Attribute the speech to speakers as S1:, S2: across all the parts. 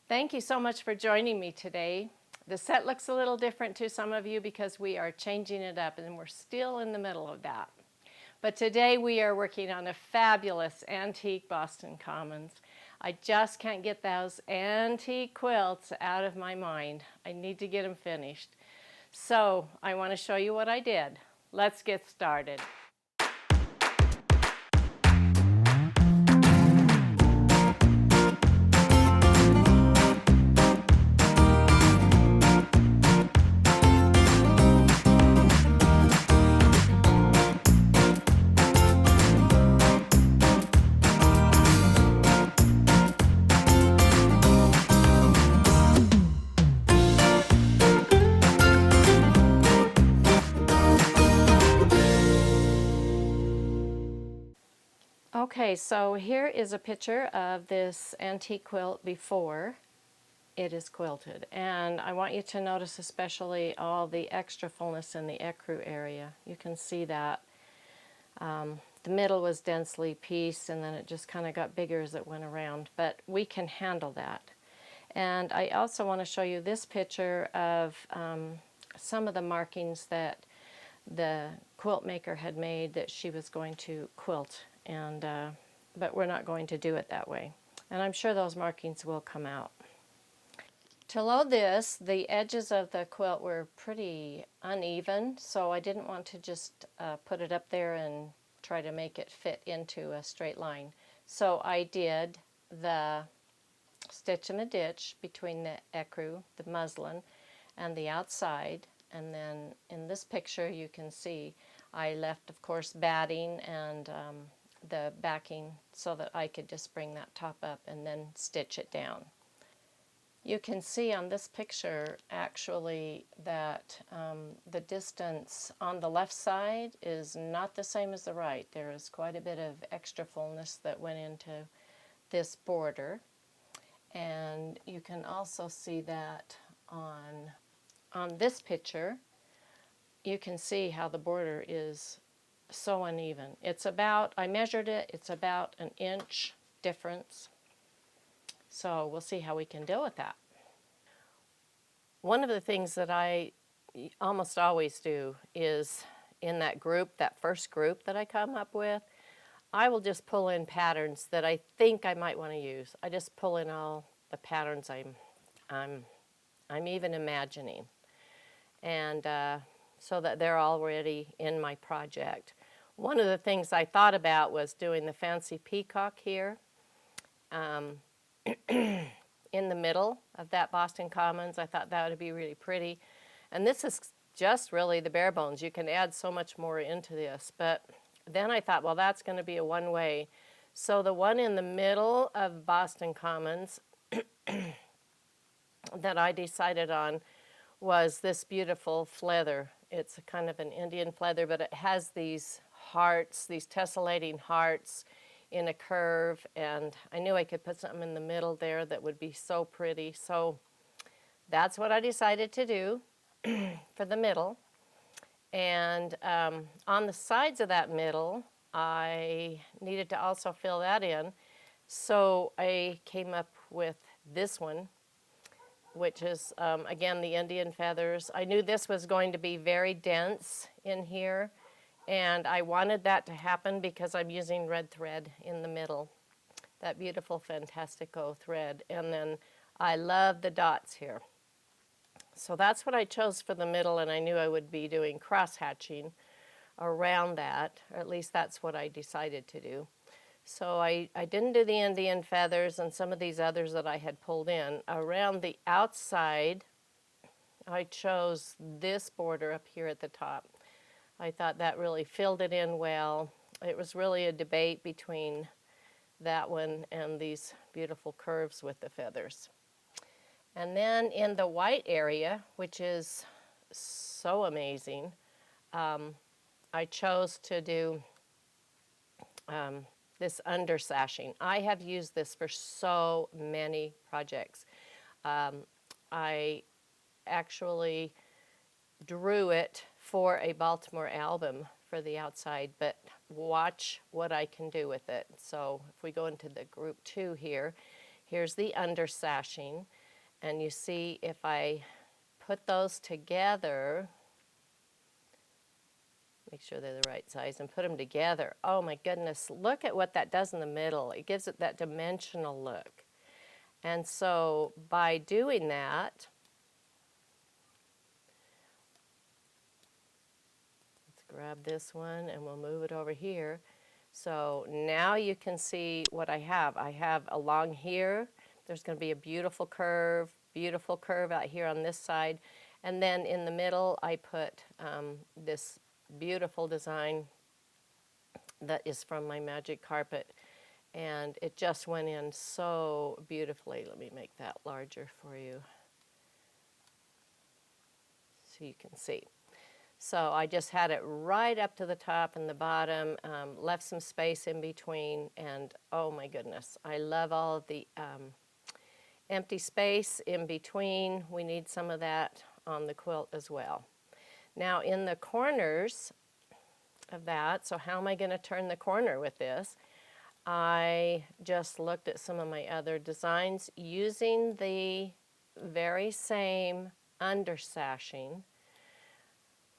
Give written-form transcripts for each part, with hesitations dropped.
S1: Thank you so much for joining me today. The set looks a little different to some of you because we are changing it up and we're still in the middle of that. But today we are working on a fabulous antique Boston Commons. I just can't get those antique quilts out of my mind. I need to get them finished. So I want to show you what I did. Let's get started. Okay, so here is a picture of this antique quilt before it is quilted. And I want you to notice especially all the extra fullness in the ecru area. You can see that the middle was densely pieced and then it just kind of got bigger as it went around. But we can handle that. And I also want to show you this picture of some of the markings that the quilt maker had made that she was going to quilt. And but we're not going to do it that way. And I'm sure those markings will come out. To load this, the edges of the quilt were pretty uneven, so I didn't want to just put it up there and try to make it fit into a straight line. So I did the stitch and a ditch between the ecru, the muslin, and the outside. And then in this picture you can see I left, of course, batting and the backing so that I could just bring that top up and then stitch it down. You can see on this picture actually that the distance on the left side is not the same as the right. There is quite a bit of extra fullness that went into this border, and you can also see that on this picture. You can see how the border is so uneven. It's about, I measured it, it's about an inch difference. So we'll see how we can deal with that. One of the things that I almost always do is in that group, that first group that I come up with, I will just pull in patterns that I think I might want to use. I just pull in all the patterns I'm even imagining. And so that they're already in my project. One of the things I thought about was doing the fancy peacock here in the middle of that Boston Commons. I thought that would be really pretty. And this is just really the bare bones. You can add so much more into this. But then I thought, well, that's going to be a one-way. So the one in the middle of Boston Commons that I decided on was this beautiful feather. It's a kind of an Indian feather, but it has these hearts, these tessellating hearts in a curve, and I knew I could put something in the middle there that would be so pretty. So that's what I decided to do for the middle. And on the sides of that middle, I needed to also fill that in. So I came up with this one, which is, again, the Indian feathers. I knew this was going to be very dense in here, and I wanted that to happen because I'm using red thread in the middle, that beautiful Fantastico thread. And then I love the dots here. So that's what I chose for the middle, and I knew I would be doing cross-hatching around that, or at least that's what I decided to do. So I didn't do the Indian feathers and some of these others that I had pulled in. Around the outside, I chose this border up here at the top. I thought that really filled it in well. It was really a debate between that one and these beautiful curves with the feathers. And then in the white area, which is so amazing, I chose to do this under sashing. I have used this for so many projects. I actually drew it for a Baltimore album for the outside, but watch what I can do with it. So if we go into the group 2 here, here's the under sashing. And you see if I put those together, make sure they're the right size, and put them together. Oh my goodness, look at what that does in the middle. It gives it that dimensional look. And so by doing that, let's grab this one and we'll move it over here. So now you can see what I have. I have along here, there's going to be a beautiful curve out here on this side. And then in the middle, I put this beautiful design that is from my magic carpet. And it just went in so beautifully. Let me make that larger for you so you can see. So I just had it right up to the top and the bottom, left some space in between, and oh my goodness, I love all of the empty space in between. We need some of that on the quilt as well. Now in the corners of that, so how am I going to turn the corner with this? I just looked at some of my other designs using the very same undersashing.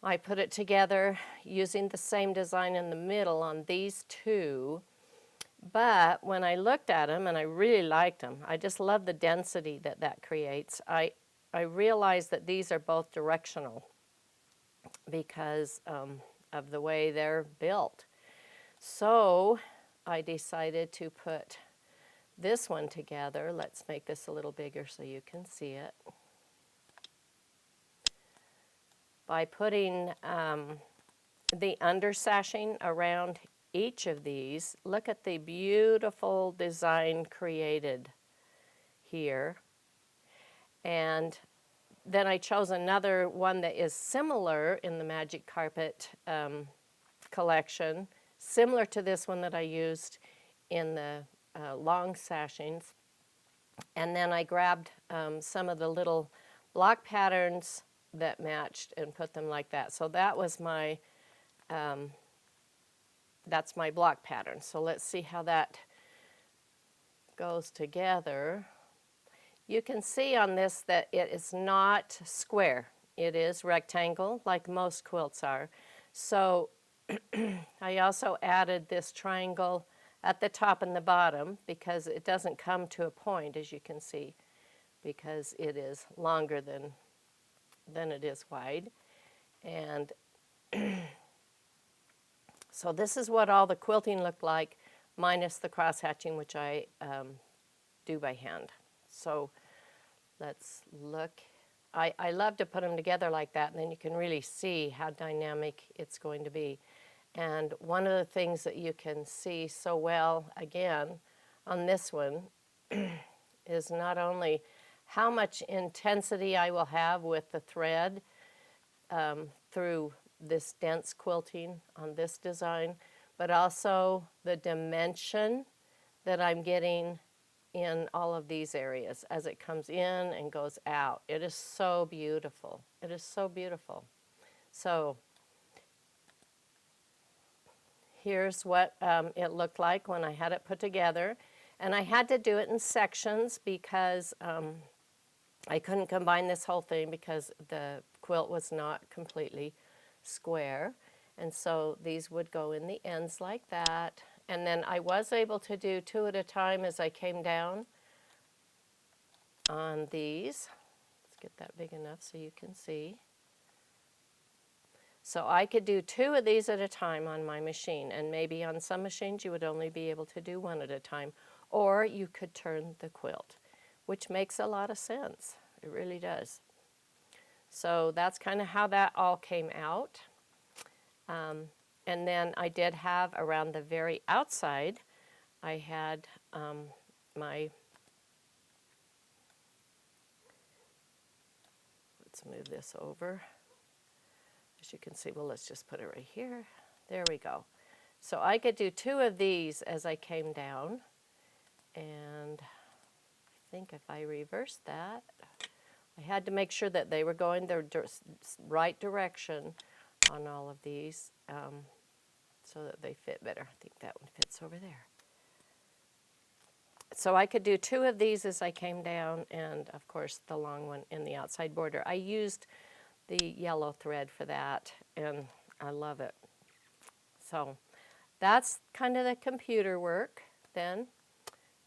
S1: I put it together using the same design in the middle on these two, but when I looked at them, and I really liked them, I just love the density that that creates, I realized that these are both directional because of the way they're built. So I decided to put this one together. Let's make this a little bigger so you can see it. By putting the undersashing around each of these, look at the beautiful design created here. And then I chose another one that is similar in the Magic Carpet collection, similar to this one that I used in the long sashings. And then I grabbed some of the little block patterns that matched and put them like that. So that was my, that's my block pattern. So let's see how that goes together. You can see on this that it is not square. It is rectangle like most quilts are. So I also added this triangle at the top and the bottom because it doesn't come to a point, as you can see, because it is longer than it is wide. And so this is what all the quilting looked like, minus the cross hatching, which I do by hand. So let's look. I love to put them together like that, and then you can really see how dynamic it's going to be. And one of the things that you can see so well, again, on this one, is not only how much intensity I will have with the thread through this dense quilting on this design, but also the dimension that I'm getting in all of these areas as it comes in and goes out. It is so beautiful. It is so beautiful. So here's what it looked like when I had it put together. And I had to do it in sections because I couldn't combine this whole thing because the quilt was not completely square. And so these would go in the ends like that. And then I was able to do 2 at a time as I came down on these. Let's get that big enough so you can see. So I could do 2 of these at a time on my machine, and maybe on some machines you would only be able to do 1 at a time, or you could turn the quilt, which makes a lot of sense. It really does. So that's kind of how that all came out. And then I did have around the very outside, I had my, let's move this over. As you can see, well, let's just put it right here. There we go. So I could do 2 of these as I came down. And I think if I reverse that, I had to make sure that they were going the right direction on all of these so that they fit better. I think that one fits over there. So I could do 2 of these as I came down, and of course the long one in the outside border. I used the yellow thread for that, and I love it. So that's kind of the computer work then,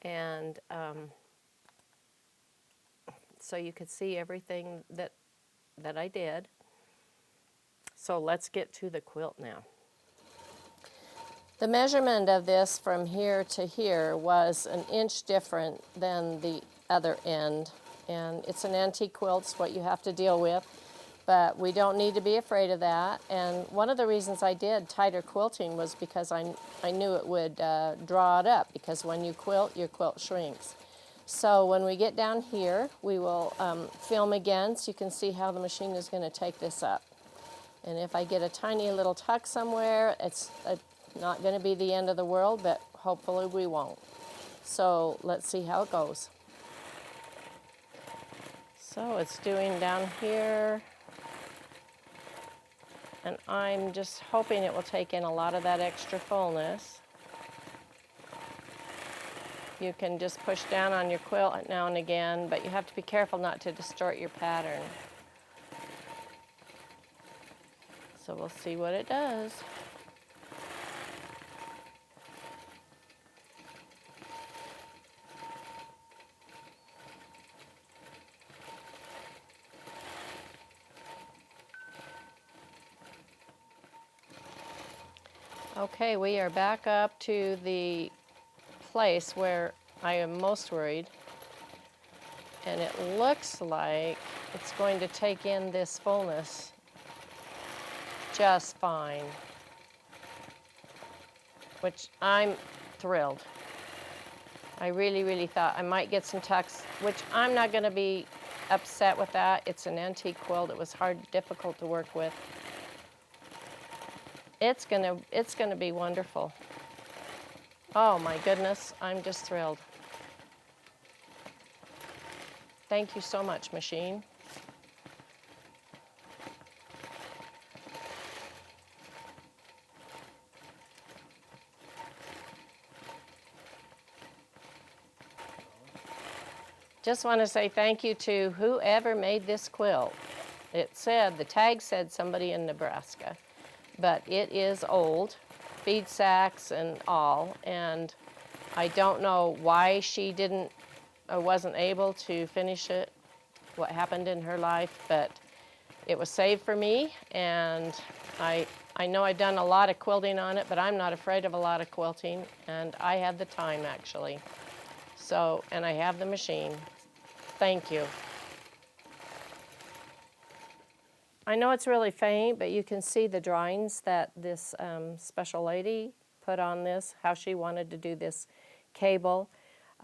S1: and so you could see everything that I did. So let's get to the quilt now. The measurement of this from here to here was 1 inch different than the other end, and it's an antique quilt, it's what you have to deal with, but we don't need to be afraid of that. And one of the reasons I did tighter quilting was because I knew it would draw it up, because when you quilt, your quilt shrinks. So when we get down here, we will film again so you can see how the machine is going to take this up. And if I get a tiny little tuck somewhere, it's not going to be the end of the world, but hopefully we won't. So let's see how it goes. So it's doing down here, and I'm just hoping it will take in a lot of that extra fullness. You can just push down on your quilt now and again, but you have to be careful not to distort your pattern. So we'll see what it does. Okay, we are back up to the place where I am most worried, and it looks like it's going to take in this fullness just fine, which I'm thrilled. I really thought I might get some tucks, which I'm not going to be upset with that. It's an antique quilt. It was difficult to work with. It's gonna be wonderful. Oh my goodness, I'm just thrilled. Thank you so much, machine. Just want to say thank you to whoever made this quilt. It said, the tag said somebody in Nebraska, but it is old, feed sacks and all, and I don't know why she didn't or wasn't able to finish it, what happened in her life, but it was saved for me, and I know I've done a lot of quilting on it, but I'm not afraid of a lot of quilting, and I had the time actually. So, and I have the machine. Thank you. I know it's really faint, but you can see the drawings that this special lady put on this, how she wanted to do this cable.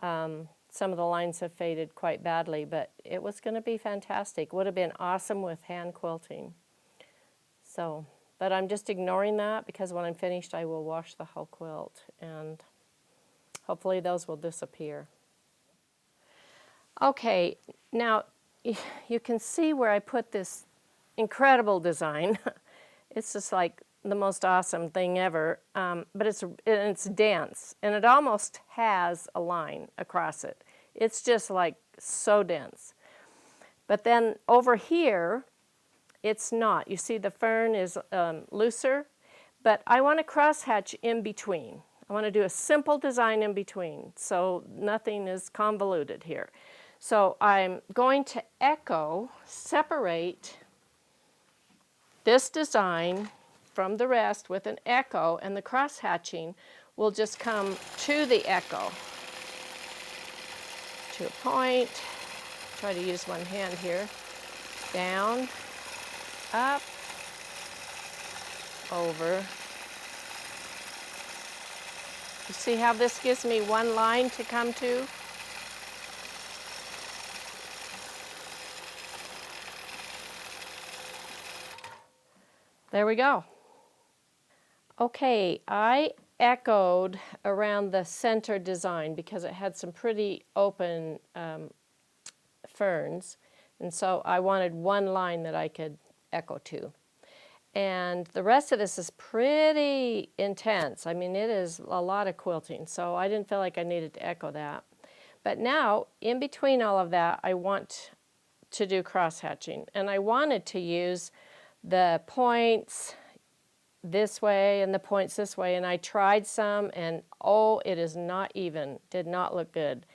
S1: Some of the lines have faded quite badly, but it was going to be fantastic. Would have been awesome with hand quilting. So, but I'm just ignoring that because when I'm finished, I will wash the whole quilt, and hopefully those will disappear. Okay, now you can see where I put this incredible design. It's just like the most awesome thing ever, but it's dense, and it almost has a line across it. It's just like so dense. But then over here, it's not. You see the fern is looser, but I want a crosshatch in between. I want to do a simple design in between, so nothing is convoluted here. So I'm going to separate this design from the rest with an echo, and the cross-hatching will just come to the echo. To a point, try to use one hand here, down, up, over. You see how this gives me one line to come to? There we go. Okay, I echoed around the center design because it had some pretty open ferns, and so I wanted one line that I could echo to. And the rest of this is pretty intense. I mean, it is a lot of quilting, so I didn't feel like I needed to echo that. But now, in between all of that, I want to do cross hatching, and I wanted to use the points this way and the points this way, and I tried some, and oh, it is not even, did not look good.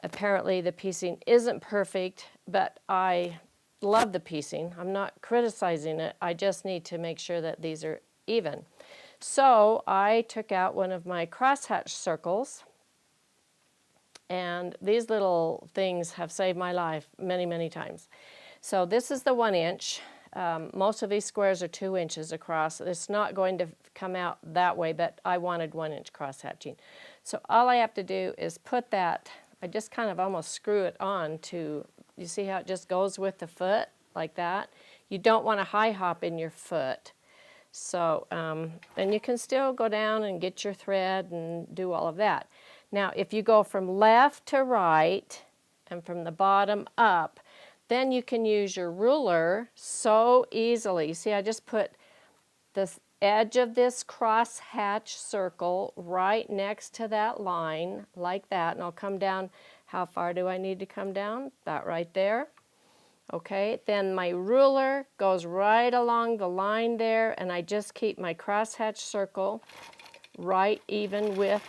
S1: Apparently the piecing isn't perfect, but I love the piecing. I'm not criticizing it. I just need to make sure that these are even. So I took out one of my crosshatch circles, and these little things have saved my life many, many times. So this is the 1 inch. Most of these squares are 2 inches across. It's not going to come out that way, but I wanted 1 inch cross hatching. So all I have to do is put that, I just kind of almost screw it on to, you see how it just goes with the foot like that? You don't want to high hop in your foot. So, and you can still go down and get your thread and do all of that. Now, if you go from left to right and from the bottom up, then you can use your ruler so easily. You see, I just put the edge of this cross hatch circle right next to that line, like that, and I'll come down. How far do I need to come down? That right there. Okay, then my ruler goes right along the line there, and I just keep my crosshatch circle right even with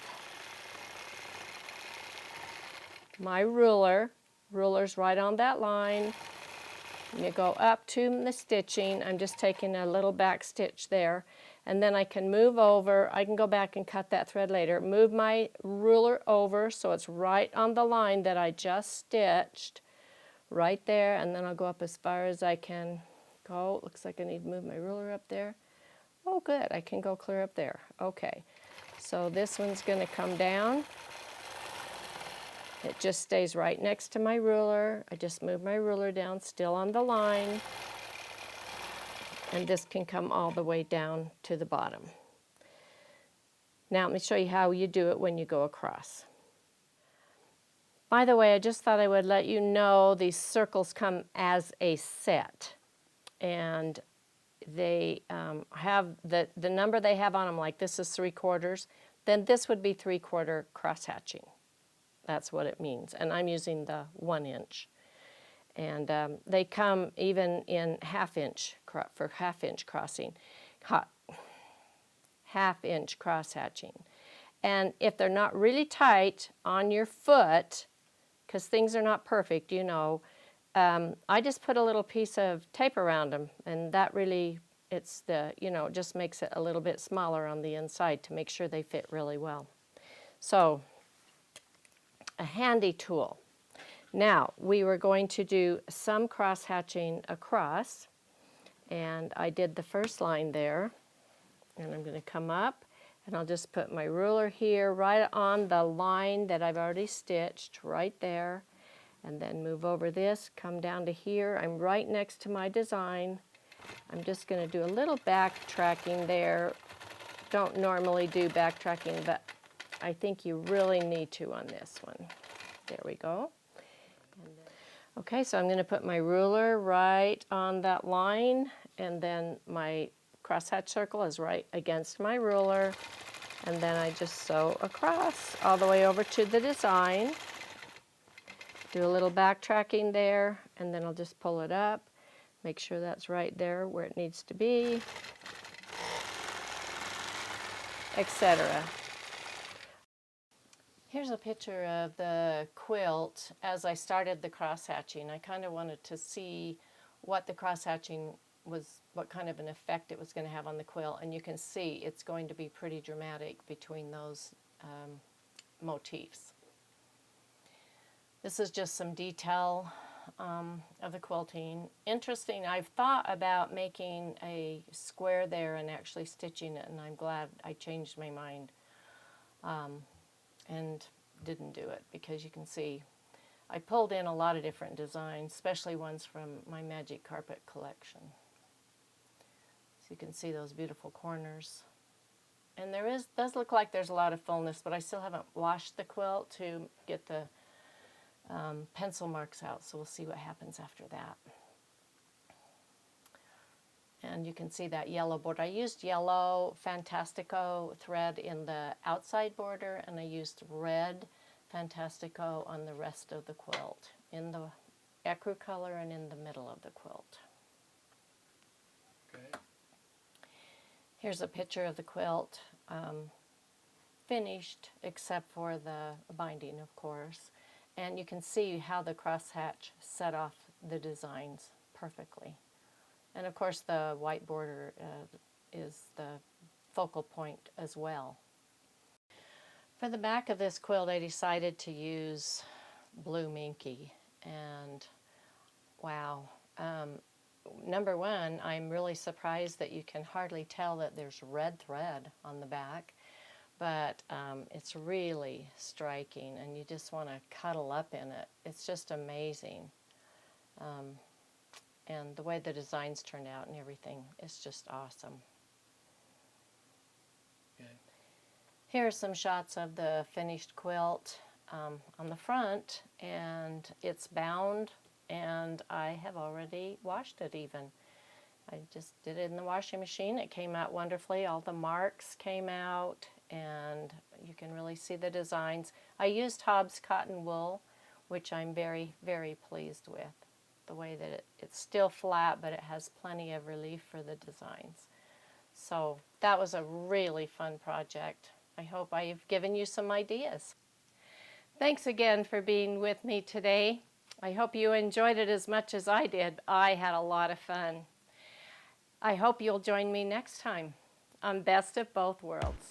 S1: my ruler. Ruler's right on that line. And you go up to the stitching. I'm just taking a little back stitch there, and then I can move over. I can go back and cut that thread later. Move my ruler over so it's right on the line that I just stitched. Right there, and then I'll go up as far as I can go. Looks like I need to move my ruler up there. Oh, good, I can go clear up there. Okay, so this one's going to come down. It just stays right next to my ruler. I just move my ruler down, still on the line, and this can come all the way down to the bottom. Now let me show you how you do it when you go across. By the way, I just thought I would let you know these circles come as a set, and they have the number they have on them, like this is 3/4, then this would be 3/4 cross hatching. That's what it means, and I'm using the 1 inch. And they come even in half-inch for half-inch crossing, half-inch cross hatching. And if they're not really tight on your foot, because things are not perfect, you know, I just put a little piece of tape around them, and that really, it's the, you know, just makes it a little bit smaller on the inside to make sure they fit really well. So, a handy tool. Now, we were going to do some cross hatching across, and I did the first line there, and I'm going to come up, and I'll just put my ruler here right on the line that I've already stitched right there, and then move over this, come down to here. I'm right next to my design. I'm just going to do a little backtracking there. Don't normally do backtracking, but I think you really need to on this one. There we go. Okay, so I'm going to put my ruler right on that line, and then my crosshatch circle is right against my ruler, and then I just sew across all the way over to the design. Do a little backtracking there, and then I'll just pull it up, make sure that's right there where it needs to be, etc. Here's a picture of the quilt as I started the cross hatching. I kind of wanted to see what the cross hatching was, what kind of an effect it was going to have on the quilt, and you can see it's going to be pretty dramatic between those motifs. This is just some detail of the quilting. Interesting, I've thought about making a square there and actually stitching it, and I'm glad I changed my mind. And didn't do it, because you can see I pulled in a lot of different designs, especially ones from my Magic Carpet collection. So you can see those beautiful corners. And there does look like there's a lot of fullness, but I still haven't washed the quilt to get the pencil marks out, so we'll see what happens after that. And you can see that yellow border. I used yellow Fantastico thread in the outside border, and I used red fantastico on the rest of the quilt, in the ecru color and in the middle of the quilt.
S2: Okay.
S1: Here's a picture of the quilt, finished except for the binding, of course. And you can see how the crosshatch set off the designs perfectly. And of course the white border is the focal point as well. For the back of this quilt I decided to use blue minky, and wow. Number one, I'm really surprised that you can hardly tell that there's red thread on the back, but it's really striking and you just want to cuddle up in it. It's just amazing. And the way the designs turned out and everything is just awesome.
S2: Okay.
S1: Here are some shots of the finished quilt on the front, and it's bound, and I have already washed it even. I just did it in the washing machine. It came out wonderfully. All the marks came out, and you can really see the designs. I used Hobbs cotton wool, which I'm very, very pleased with. The way that it's still flat, but it has plenty of relief for the designs. So that was a really fun project. I hope I've given you some ideas. Thanks again for being with me today. I hope you enjoyed it as much as I did. I had a lot of fun. I hope you'll join me next time on Best of Both Worlds.